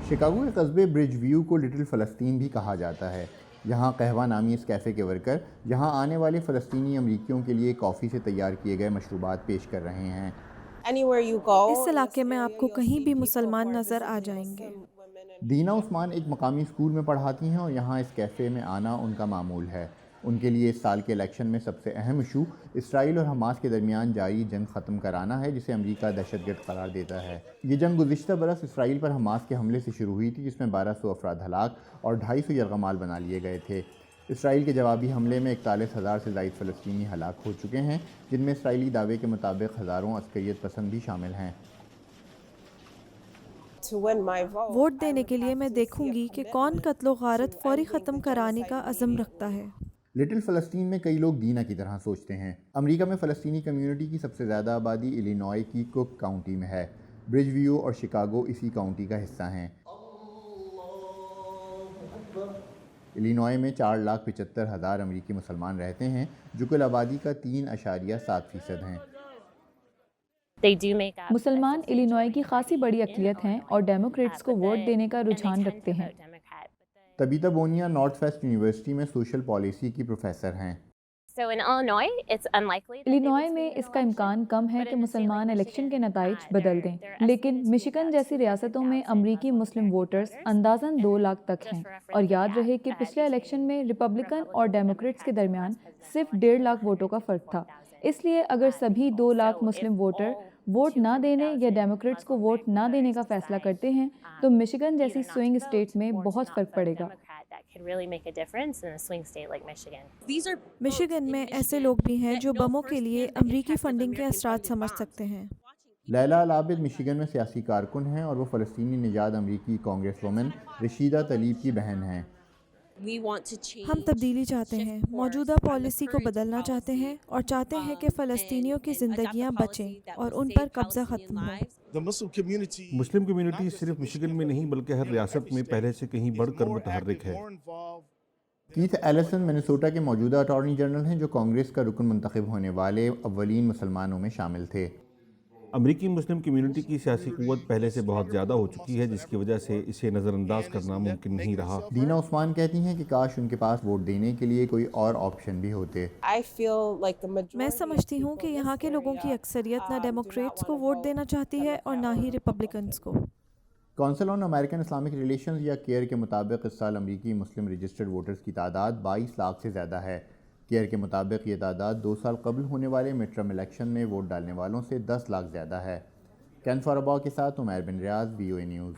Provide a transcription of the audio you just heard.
Chicago کے قصبے برج view کو لٹل فلسطین بھی کہا جاتا ہے۔ یہاں قہوہ نامی اس کیفے کے ورکر یہاں آنے والے فلسطینی امریکیوں کے لیے کافی سے تیار کیے گئے مشروبات پیش کر رہے ہیں۔ اس علاقے میں آپ کو کہیں بھی مسلمان نظر آ جائیں گے۔ دینا عثمان ایک مقامی اسکول میں پڑھاتی ہیں اور یہاں اس کیفے میں آنا ان کا معمول ہے۔ ان کے لیے اس سال کے الیکشن میں سب سے اہم ایشو اسرائیل اور حماس کے درمیان جاری جنگ ختم کرانا ہے، جسے امریکہ دہشت گرد قرار دیتا ہے۔ یہ جنگ گزشتہ برس اسرائیل پر حماس کے حملے سے شروع ہوئی تھی، جس میں 1200 افراد ہلاک اور 250 یرغمال بنا لیے گئے تھے۔ اسرائیل کے جوابی حملے میں 41,000 سے زائد فلسطینی ہلاک ہو چکے ہیں، جن میں اسرائیلی دعوے کے مطابق ہزاروں عسکریت پسند بھی شامل ہیں۔ ووٹ دینے کے لیے میں دیکھوں گی کہ کون قتل و غارت فوری ختم کرانے کا عزم رکھتا ہے۔ لٹل فلسطین میں کئی لوگ دینا کی طرح سوچتے ہیں۔ امریکہ میں فلسطینی کمیونٹی کی سب سے زیادہ آبادی الینوائے کی کوک کاؤنٹی میں ہے۔ برج ویو اور شکاگو اسی کاؤنٹی کا حصہ ہیں۔ الینوائے میں 4,75,000 امریکی مسلمان رہتے ہیں، جو کل آبادی کا 3.7% ہیں۔ مسلمان الینوائے کی خاصی بڑی اقلیت ہیں اور ڈیموکریٹس کو ووٹ دینے کا رجحان رکھتے ہیں۔ تبیتا بونیا نارتھ ویسٹ یونیورسٹی میں سوشل پالیسی کی پروفیسر ہیں۔ الینوائے میں اس کا امکان کم ہے کہ مسلمان الیکشن کے نتائج بدل دیں، لیکن مشیگن جیسی ریاستوں میں امریکی مسلم ووٹرز اندازاً 2 لاکھ تک ہیں، اور یاد رہے کہ پچھلے الیکشن میں ریپبلکن اور ڈیموکریٹس کے درمیان صرف 1.5 لاکھ ووٹوں کا فرق تھا۔ اس لیے اگر سبھی 2 لاکھ مسلم ووٹر ووٹ نہ دینے یا ڈیموکریٹس کو ووٹ نہ دینے کا فیصلہ کرتے ہیں تو مشیگن جیسی سوئنگ اسٹیٹ میں بہت فرق پڑے گا۔ مشیگن میں ایسے لوگ بھی ہیں جو بموں کے لیے امریکی فنڈنگ کے اثرات سمجھ سکتے ہیں۔ لیلا العابد مشیگن میں سیاسی کارکن ہیں اور وہ فلسطینی نژاد امریکی کانگریس وومن رشیدہ طلیب کی بہن ہیں۔ ہم تبدیلی چاہتے ہیں، موجودہ پالیسی کو بدلنا چاہتے ہیں اور چاہتے ہیں کہ فلسطینیوں کی زندگیاں بچیں اور ان پر قبضہ ختم ہو۔ مسلم کمیونٹی صرف مشیگن میں نہیں بلکہ ہر ریاست میں پہلے سے کہیں بڑھ کر متحرک ہے۔ کیتھ ایلیسن منیسوٹا کے موجودہ اٹارنی جنرل ہیں، جو کانگریس کا رکن منتخب ہونے والے اولین مسلمانوں میں شامل تھے۔ امریکی مسلم کمیونٹی کی سیاسی قوت پہلے سے بہت زیادہ ہو چکی ہے، جس کی وجہ سے اسے نظر انداز کرنا ممکن نہیں رہا۔ دینا عثمان کہتی ہیں کہ کاش ان کے پاس ووٹ دینے کے لیے کوئی اور آپشن بھی ہوتے۔ میں سمجھتی ہوں کہ یہاں کے لوگوں کی اکثریت نہ ڈیموکریٹس کو ووٹ دینا چاہتی ہے اور نہ ہی ریپبلکنز کو۔ کونسل آن امریکن اسلامک ریلیشنز یا کیئر کے مطابق اس سال امریکی مسلم رجسٹرڈ ووٹرز کی تعداد 22 لاکھ سے زیادہ ہے۔ کیئر کے مطابق یہ تعداد 2 سال قبل ہونے والے مڈ ٹرم الیکشن میں ووٹ ڈالنے والوں سے 10 لاکھ زیادہ ہے۔ کین فارابا کے ساتھ عمیر بن ریاض، VOA نیوز۔